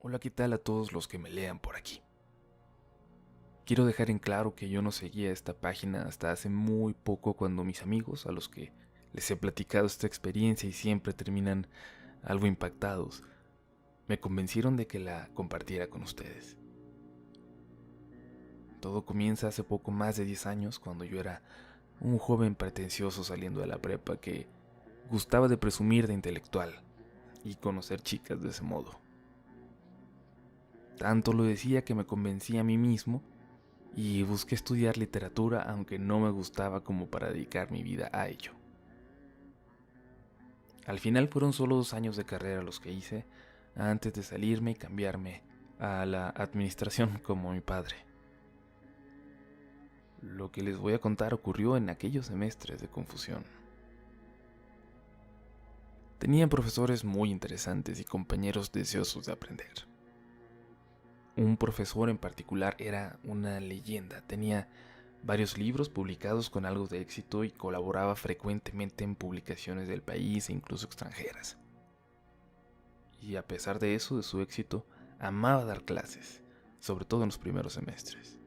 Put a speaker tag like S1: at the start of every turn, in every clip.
S1: Hola, ¿qué tal a todos los que me lean por aquí? Quiero dejar en claro que yo no seguía esta página hasta hace muy poco, cuando mis amigos, a los que les he platicado esta experiencia y siempre terminan algo impactados, me convencieron de que la compartiera con ustedes. Todo comienza hace poco más de 10 años, cuando yo era un joven pretencioso saliendo de la prepa que gustaba de presumir de intelectual y conocer chicas de ese modo. Tanto lo decía que me convencí a mí mismo y busqué estudiar literatura, aunque no me gustaba, como para dedicar mi vida a ello. Al final fueron solo 2 años de carrera los que hice antes de salirme y cambiarme a la administración como mi padre. Lo que les voy a contar ocurrió en aquellos semestres de confusión. Tenía profesores muy interesantes y compañeros deseosos de aprender. Un profesor en particular era una leyenda. Tenía varios libros publicados con algo de éxito y colaboraba frecuentemente en publicaciones del país e incluso extranjeras. Y a pesar de eso, de su éxito, amaba dar clases, sobre todo en los primeros semestres.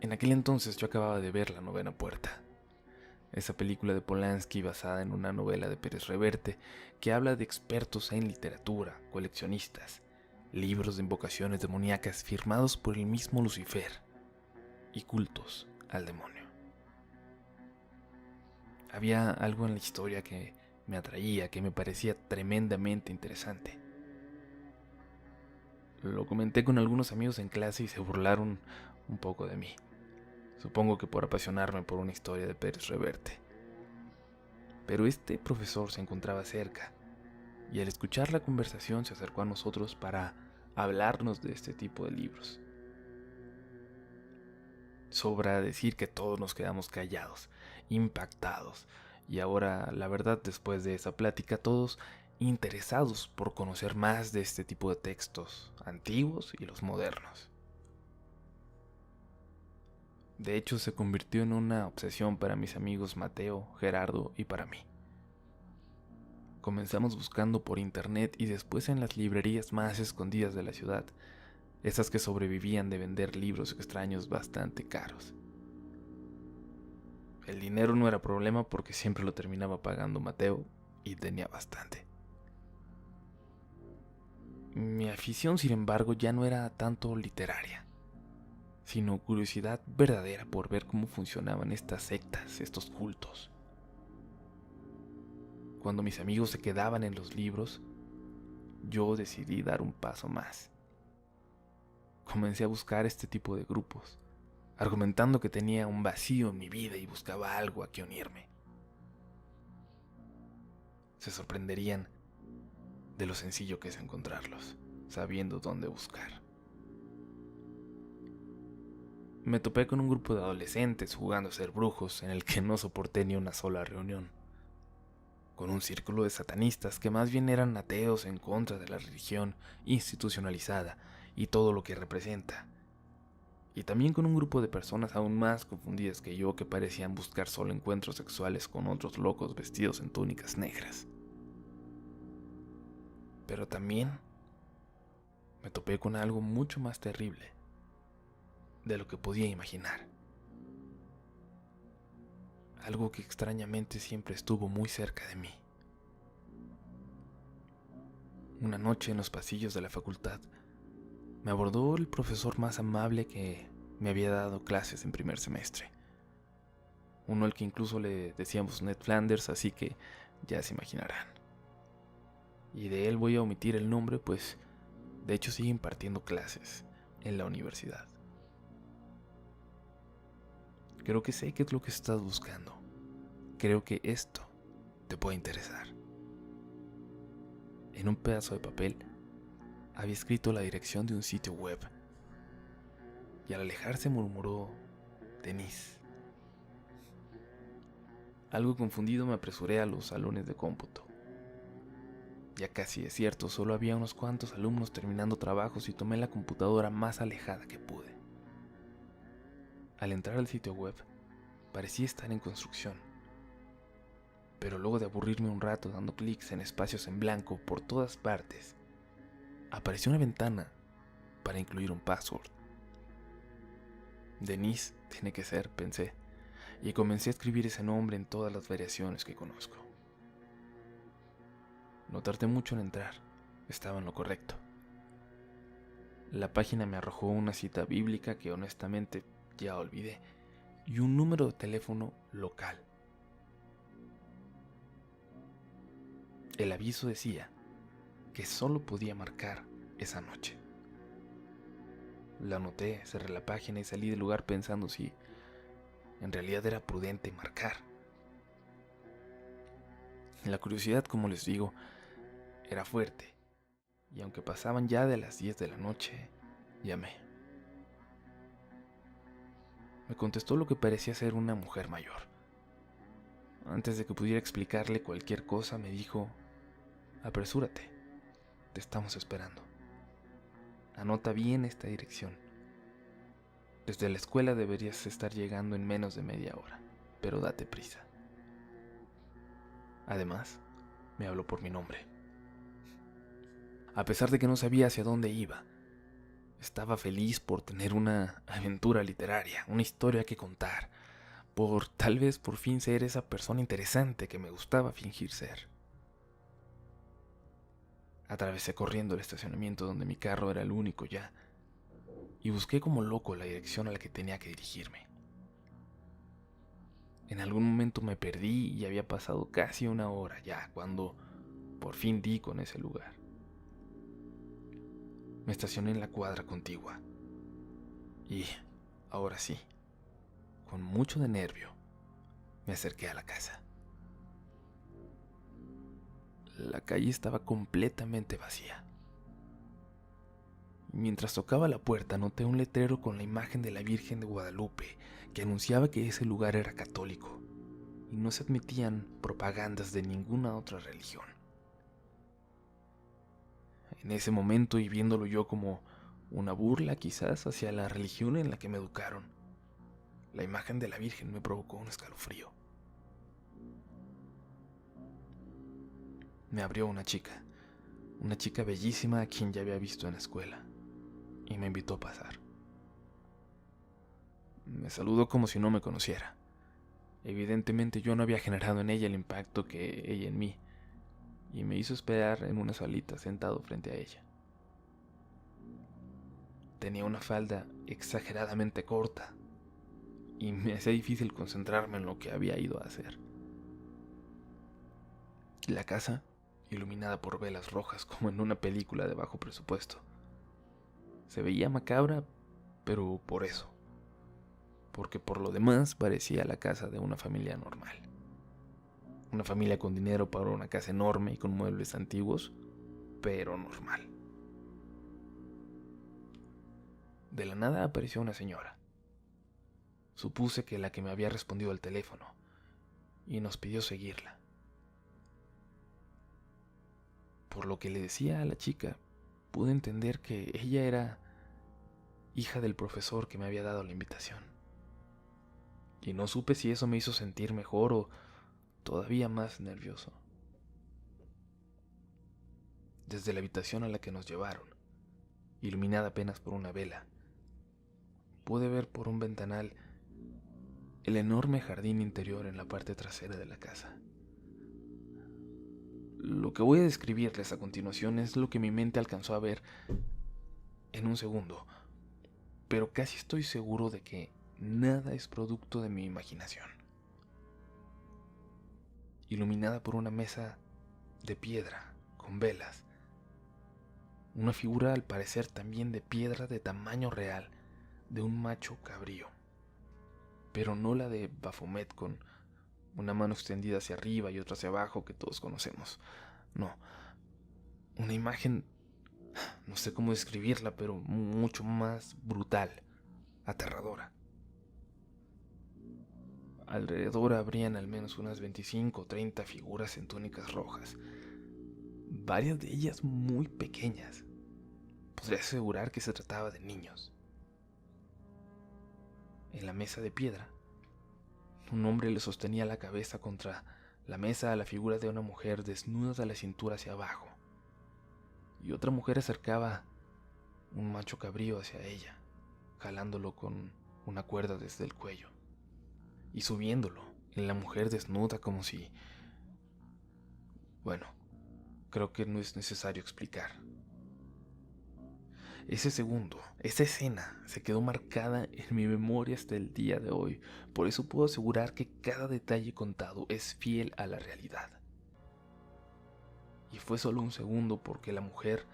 S1: En aquel entonces yo acababa de ver La Novena Puerta, esa película de Polanski basada en una novela de Pérez Reverte que habla de expertos en literatura, coleccionistas, libros de invocaciones demoníacas firmados por el mismo Lucifer y cultos al demonio. Había algo en la historia que me atraía, que me parecía tremendamente interesante. Lo comenté con algunos amigos en clase y se burlaron un poco de mí. Supongo que por apasionarme por una historia de Pérez Reverte. Pero este profesor se encontraba cerca, y al escuchar la conversación se acercó a nosotros para hablarnos de este tipo de libros. Sobra decir que todos nos quedamos callados, impactados, y ahora, la verdad, después de esa plática, todos interesados por conocer más de este tipo de textos antiguos y los modernos. De hecho, se convirtió en una obsesión para mis amigos Mateo, Gerardo y para mí. Comenzamos buscando por internet y después en las librerías más escondidas de la ciudad, esas que sobrevivían de vender libros extraños bastante caros. El dinero no era problema porque siempre lo terminaba pagando Mateo y tenía bastante. Mi afición, sin embargo, ya no era tanto literaria, sino curiosidad verdadera por ver cómo funcionaban estas sectas, estos cultos. Cuando mis amigos se quedaban en los libros, yo decidí dar un paso más. Comencé a buscar este tipo de grupos, argumentando que tenía un vacío en mi vida y buscaba algo a que unirme. Se sorprenderían de lo sencillo que es encontrarlos, sabiendo dónde buscar. Me topé con un grupo de adolescentes jugando a ser brujos en el que no soporté ni una sola reunión. Con un círculo de satanistas que más bien eran ateos en contra de la religión institucionalizada y todo lo que representa. Y también con un grupo de personas aún más confundidas que yo, que parecían buscar solo encuentros sexuales con otros locos vestidos en túnicas negras. Pero también me topé con algo mucho más terrible de lo que podía imaginar. Algo que extrañamente siempre estuvo muy cerca de mí. Una noche en los pasillos de la facultad, me abordó el profesor más amable que me había dado clases en primer semestre. Uno al que incluso le decíamos Ned Flanders, así que ya se imaginarán. Y de él voy a omitir el nombre, pues de hecho sigue impartiendo clases en la universidad. Creo que sé qué es lo que estás buscando. Creo que esto te puede interesar. En un pedazo de papel había escrito la dirección de un sitio web, y al alejarse murmuró: Denise. Algo confundido me apresuré a los salones de cómputo. Ya casi desierto, solo había unos cuantos alumnos terminando trabajos y tomé la computadora más alejada que pude. Al entrar al sitio web, parecía estar en construcción, pero luego de aburrirme un rato dando clics en espacios en blanco por todas partes, apareció una ventana para incluir un password. Denise tiene que ser, pensé, y comencé a escribir ese nombre en todas las variaciones que conozco. No tardé mucho en entrar, estaba en lo correcto. La página me arrojó una cita bíblica que honestamente ya olvidé y un número de teléfono local. El aviso decía que solo podía marcar esa noche. La anoté, cerré la página y salí del lugar pensando si en realidad era prudente marcar. La curiosidad, como les digo, era fuerte, y aunque pasaban ya de las 10 de la noche, llamé. Me contestó lo que parecía ser una mujer mayor. Antes de que pudiera explicarle cualquier cosa, me dijo: apresúrate, te estamos esperando. Anota bien esta dirección. Desde la escuela deberías estar llegando en menos de media hora, pero date prisa. Además, me habló por mi nombre. A pesar de que no sabía hacia dónde iba, estaba feliz por tener una aventura literaria, una historia que contar, por tal vez por fin ser esa persona interesante que me gustaba fingir ser. Atravesé corriendo el estacionamiento donde mi carro era el único ya, y busqué como loco la dirección a la que tenía que dirigirme. En algún momento me perdí y había pasado casi una hora ya cuando por fin di con ese lugar. Me estacioné en la cuadra contigua y, ahora sí, con mucho de nervio, me acerqué a la casa. La calle estaba completamente vacía. Mientras tocaba la puerta noté un letrero con la imagen de la Virgen de Guadalupe que anunciaba que ese lugar era católico y no se admitían propagandas de ninguna otra religión. En ese momento, y viéndolo yo como una burla quizás hacia la religión en la que me educaron, la imagen de la Virgen me provocó un escalofrío. Me abrió una chica bellísima a quien ya había visto en la escuela, y me invitó a pasar. Me saludó como si no me conociera. Evidentemente yo no había generado en ella el impacto que ella en mí, y me hizo esperar en una salita sentado frente a ella. Tenía una falda exageradamente corta, y me hacía difícil concentrarme en lo que había ido a hacer. La casa, iluminada por velas rojas como en una película de bajo presupuesto, se veía macabra, pero por eso, porque por lo demás parecía la casa de una familia normal. Una familia con dinero para una casa enorme y con muebles antiguos, pero normal. De la nada apareció una señora. Supuse que la que me había respondido al teléfono, y nos pidió seguirla. Por lo que le decía a la chica, pude entender que ella era hija del profesor que me había dado la invitación. Y no supe si eso me hizo sentir mejor o todavía más nervioso. Desde la habitación a la que nos llevaron, iluminada apenas por una vela, pude ver por un ventanal el enorme jardín interior en la parte trasera de la casa. Lo que voy a describirles a continuación es lo que mi mente alcanzó a ver en un segundo, pero casi estoy seguro de que nada es producto de mi imaginación. Iluminada por una mesa de piedra con velas, una figura al parecer también de piedra de tamaño real de un macho cabrío, pero no la de Baphomet con una mano extendida hacia arriba y otra hacia abajo que todos conocemos. No, una imagen, no sé cómo describirla, pero mucho más brutal, aterradora. Alrededor habrían al menos unas 25 o 30 figuras en túnicas rojas, varias de ellas muy pequeñas. Podría asegurar que se trataba de niños. En la mesa de piedra, un hombre le sostenía la cabeza contra la mesa a la figura de una mujer desnuda de la cintura hacia abajo. y otra mujer acercaba un macho cabrío hacia ella, jalándolo con una cuerda desde el cuello y subiéndolo en la mujer desnuda como si... Bueno, creo que no es necesario explicar. Ese segundo, esa escena se quedó marcada en mi memoria hasta el día de hoy. Por eso puedo asegurar que cada detalle contado es fiel a la realidad. Y fue solo un segundo porque la mujer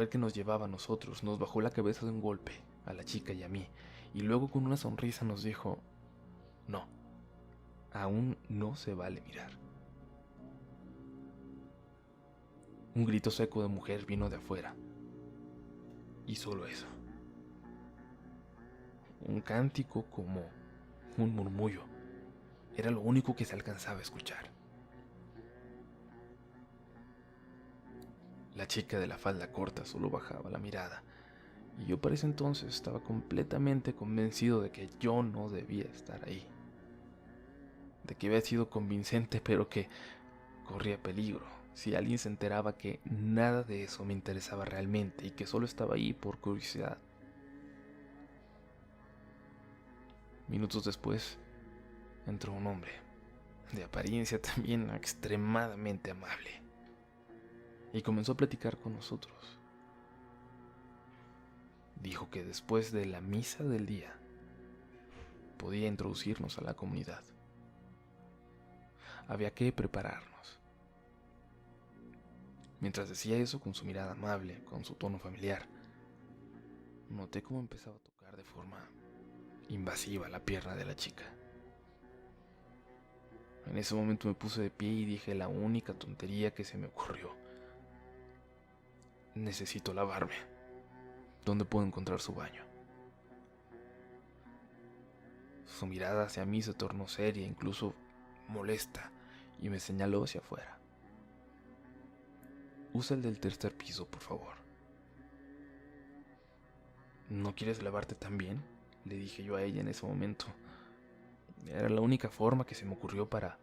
S1: que nos llevaba a nosotros, nos bajó la cabeza de un golpe, a la chica y a mí, y luego con una sonrisa nos dijo, no, aún no se vale mirar. Un grito seco de mujer vino de afuera. Y solo eso. Un cántico como un murmullo. Era lo único que se alcanzaba a escuchar. La chica de la falda corta solo bajaba la mirada, y yo para ese entonces estaba completamente convencido de que yo no debía estar ahí. De que había sido convincente, pero que corría peligro si alguien se enteraba que nada de eso me interesaba realmente y que solo estaba ahí por curiosidad. Minutos después, entró un hombre, de apariencia también extremadamente amable, y comenzó a platicar con nosotros. Dijo que después de la misa del día, podía introducirnos a la comunidad. Había que prepararnos. Mientras decía eso con su mirada amable, con su tono familiar, noté cómo empezaba a tocar de forma invasiva la pierna de la chica. En ese momento me puse de pie y dije la única tontería que se me ocurrió. Necesito lavarme. ¿Dónde puedo encontrar su baño? Su mirada hacia mí se tornó seria, incluso molesta, y me señaló hacia afuera. Usa el del tercer piso, por favor. ¿No quieres lavarte también?, le dije yo a ella en ese momento. Era la única forma que se me ocurrió para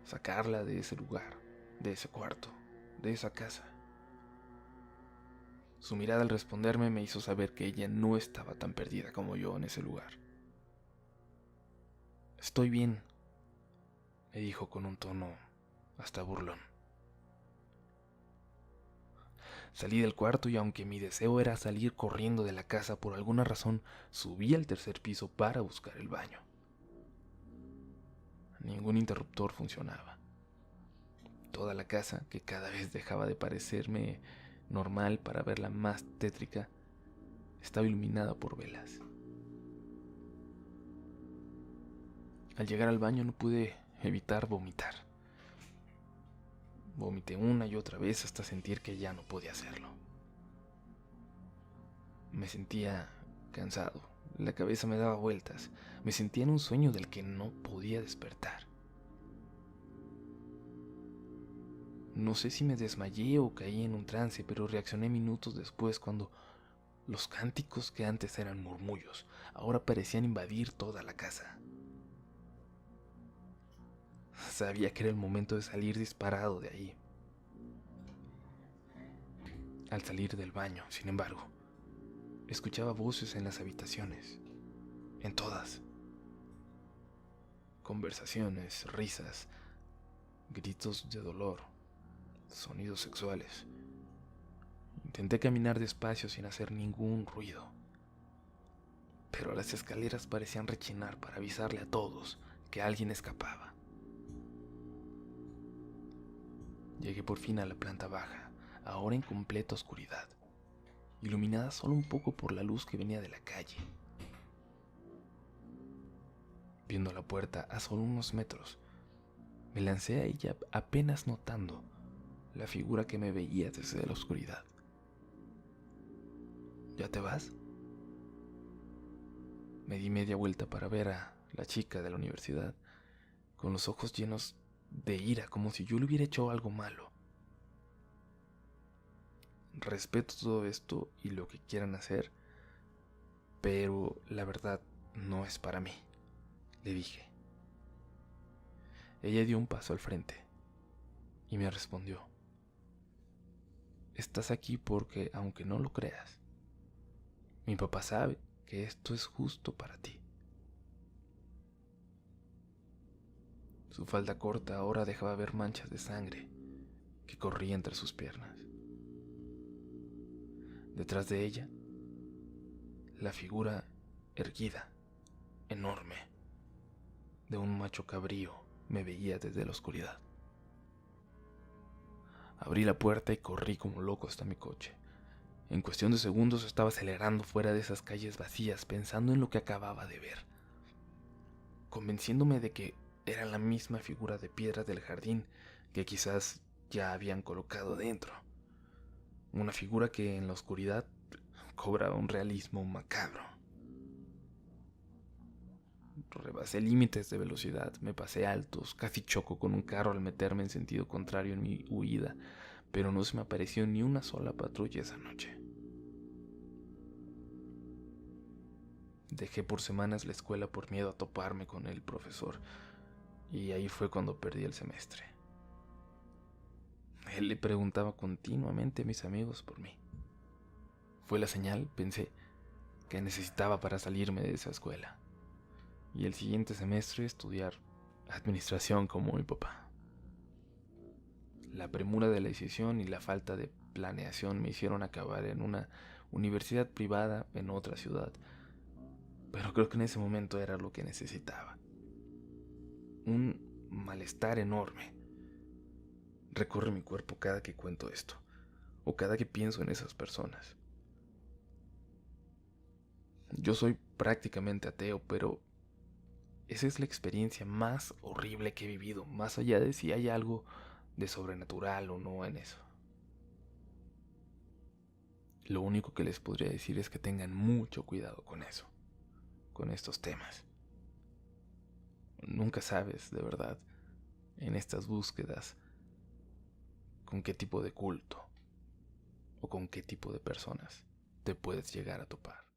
S1: sacarla de ese lugar, de ese cuarto, de esa casa. Su mirada al responderme me hizo saber que ella no estaba tan perdida como yo en ese lugar. Estoy bien, me dijo con un tono hasta burlón. Salí del cuarto y aunque mi deseo era salir corriendo de la casa, por alguna razón subí al tercer piso para buscar el baño. Ningún interruptor funcionaba. Toda la casa, que cada vez dejaba de parecerme normal para verla más tétrica, estaba iluminada por velas. Al llegar al baño no pude evitar vomitar. Vomité una y otra vez hasta sentir que ya no podía hacerlo. Me sentía cansado, la cabeza me daba vueltas, me sentía en un sueño del que no podía despertar. No sé si me desmayé o caí en un trance, pero reaccioné minutos después cuando los cánticos que antes eran murmullos ahora parecían invadir toda la casa. Sabía que era el momento de salir disparado de ahí. Al salir del baño, sin embargo, escuchaba voces en las habitaciones, en todas. Conversaciones, risas, gritos de dolor, sonidos sexuales. Intenté caminar despacio sin hacer ningún ruido, pero las escaleras parecían rechinar para avisarle a todos que alguien escapaba. Llegué por fin a la planta baja, ahora en completa oscuridad, iluminada solo un poco por la luz que venía de la calle. Viendo la puerta a solo unos metros, me lancé a ella apenas notando la figura que me veía desde la oscuridad. ¿Ya te vas? Me di media vuelta para ver a la chica de la universidad, con los ojos llenos de ira, como si yo le hubiera hecho algo malo. Respeto todo esto y lo que quieran hacer, pero la verdad no es para mí, le dije. Ella dio un paso al frente y me respondió: estás aquí porque, aunque no lo creas, mi papá sabe que esto es justo para ti. Su falda corta ahora dejaba ver manchas de sangre que corría entre sus piernas. Detrás de ella, la figura erguida, enorme, de un macho cabrío me veía desde la oscuridad. Abrí la puerta y corrí como loco hasta mi coche. En cuestión de segundos estaba acelerando fuera de esas calles vacías, pensando en lo que acababa de ver, convenciéndome de que era la misma figura de piedra del jardín que quizás ya habían colocado dentro. Una figura que en la oscuridad cobraba un realismo macabro. Rebasé límites de velocidad, me pasé altos, casi choco con un carro al meterme en sentido contrario en mi huida, pero no se me apareció ni una sola patrulla esa noche. Dejé por semanas la escuela por miedo a toparme con el profesor, y ahí fue cuando perdí el semestre. Él le preguntaba continuamente a mis amigos por mí. Fue la señal, pensé, que necesitaba para salirme de esa escuela. Y el siguiente semestre estudiar administración como mi papá. La premura de la decisión y la falta de planeación me hicieron acabar en una universidad privada en otra ciudad, pero creo que en ese momento era lo que necesitaba. Un malestar enorme recorre mi cuerpo cada que cuento esto, o cada que pienso en esas personas. Yo soy prácticamente ateo, pero esa es la experiencia más horrible que he vivido, más allá de si hay algo de sobrenatural o no en eso. Lo único que les podría decir es que tengan mucho cuidado con eso, con estos temas. Nunca sabes, de verdad, en estas búsquedas, con qué tipo de culto o con qué tipo de personas te puedes llegar a topar.